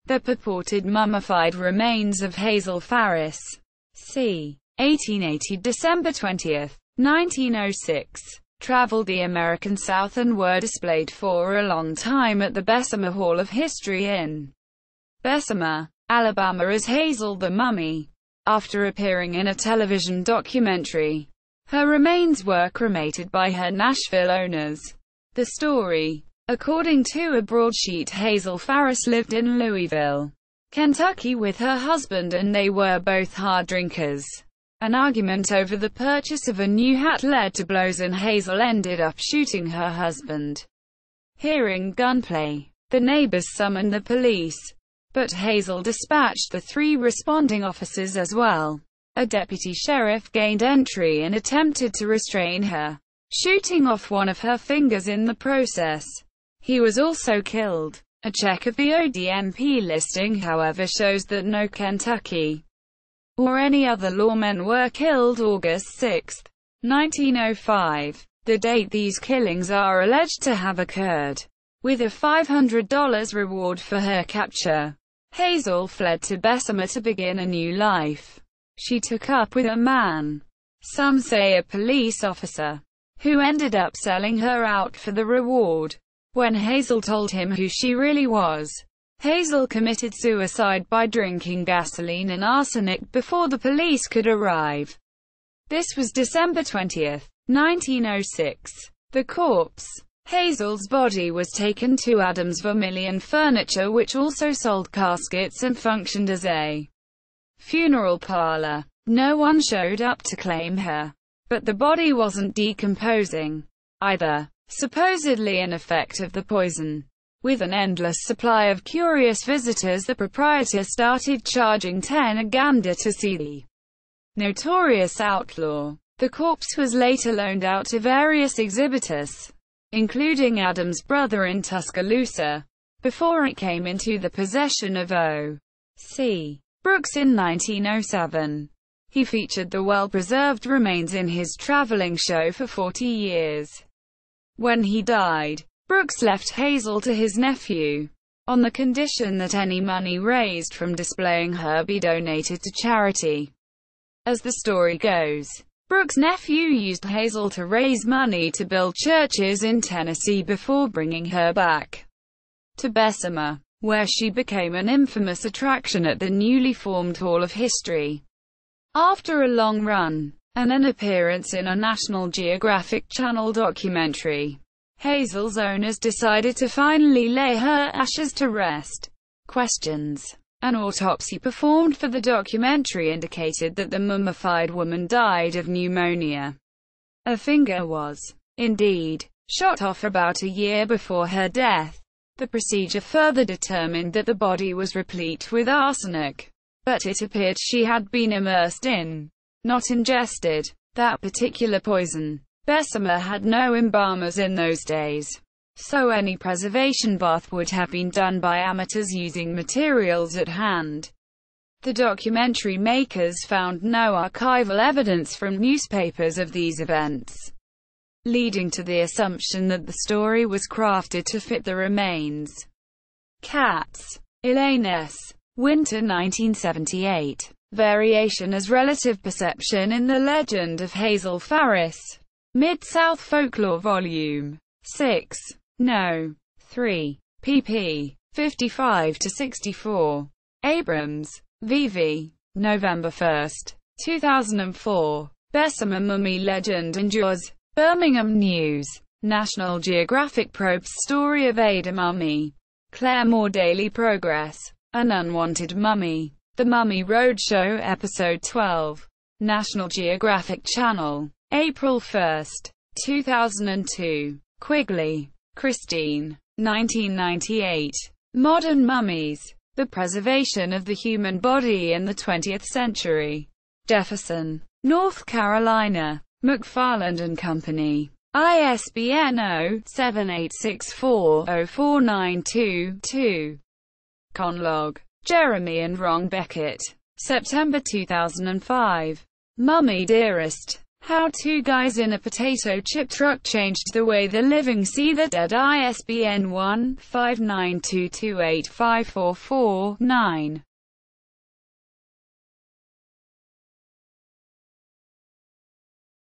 The purported mummified remains of Hazel Farris, c. 1880 December 20, 1906, traveled the American South and were displayed for a long time at the Bessemer Hall of History in Bessemer, Alabama as Hazel the Mummy. After appearing in a television documentary, her remains were cremated by her Nashville owners. The story. According to a broadsheet, Hazel Farris lived in Louisville, Kentucky with her husband, and they were both hard drinkers. An argument over the purchase of a new hat led to blows, and Hazel ended up shooting her husband. Hearing gunplay, the neighbors summoned the police, but Hazel dispatched the 3 responding officers as well. A deputy sheriff gained entry and attempted to restrain her, shooting off one of her fingers in the process. He was also killed. A check of the ODMP listing, however, shows that no Kentucky or any other lawmen were killed. August 6, 1905, the date these killings are alleged to have occurred. With a $500 reward for her capture, Hazel fled to Bessemer to begin a new life. She took up with a man, some say a police officer, who ended up selling her out for the reward. When Hazel told him who she really was, Hazel committed suicide by drinking gasoline and arsenic before the police could arrive. This was December 20, 1906. The corpse, Hazel's body, was taken to Adams Vermilion Furniture, which also sold caskets and functioned as a funeral parlor. No one showed up to claim her, but the body wasn't decomposing either, supposedly an effect of the poison. With an endless supply of curious visitors, the proprietor started charging 10 a gander to see the notorious outlaw. The corpse was later loaned out to various exhibitors, including Adams' brother in Tuscaloosa, before it came into the possession of O.C. Brooks in 1907. He featured the well-preserved remains in his traveling show for 40 years. When he died, Brooks left Hazel to his nephew, on the condition that any money raised from displaying her be donated to charity. As the story goes, Brooks' nephew used Hazel to raise money to build churches in Tennessee before bringing her back to Bessemer, where she became an infamous attraction at the newly formed Hall of History. After a long run, and an appearance in a National Geographic Channel documentary, Hazel's owners decided to finally lay her ashes to rest. Questions. An autopsy performed for the documentary indicated that the mummified woman died of pneumonia. A finger was, indeed, shot off about a year before her death. The procedure further determined that the body was replete with arsenic, but it appeared she had been immersed in, not ingested, that particular poison. Bessemer had no embalmers in those days, so any preservation bath would have been done by amateurs using materials at hand. The documentary makers found no archival evidence from newspapers of these events, leading to the assumption that the story was crafted to fit the remains. Katz, Elaine S. Winter 1978. Variation as Relative Perception in the Legend of Hazel Farris. Mid-South Folklore Volume 6. No. 3. pp. 55-64. Abrams, V.V. November 1, 2004. Bessemer Mummy Legend Endures. Birmingham News. National Geographic probes story of Ada Mummy. Claremore Daily Progress. An Unwanted Mummy. The Mummy Roadshow, Episode 12. National Geographic Channel. April 1, 2002. Quigley, Christine. 1998. Modern Mummies. The Preservation of the Human Body in the 20th Century. Jefferson, North Carolina. McFarland and Company. ISBN 0-7864-04922. Conlog. Jeremy and Ron Beckett. September 2005. Mummy Dearest. How Two Guys in a Potato Chip Truck Changed the Way the Living See the Dead. ISBN 1-592285449.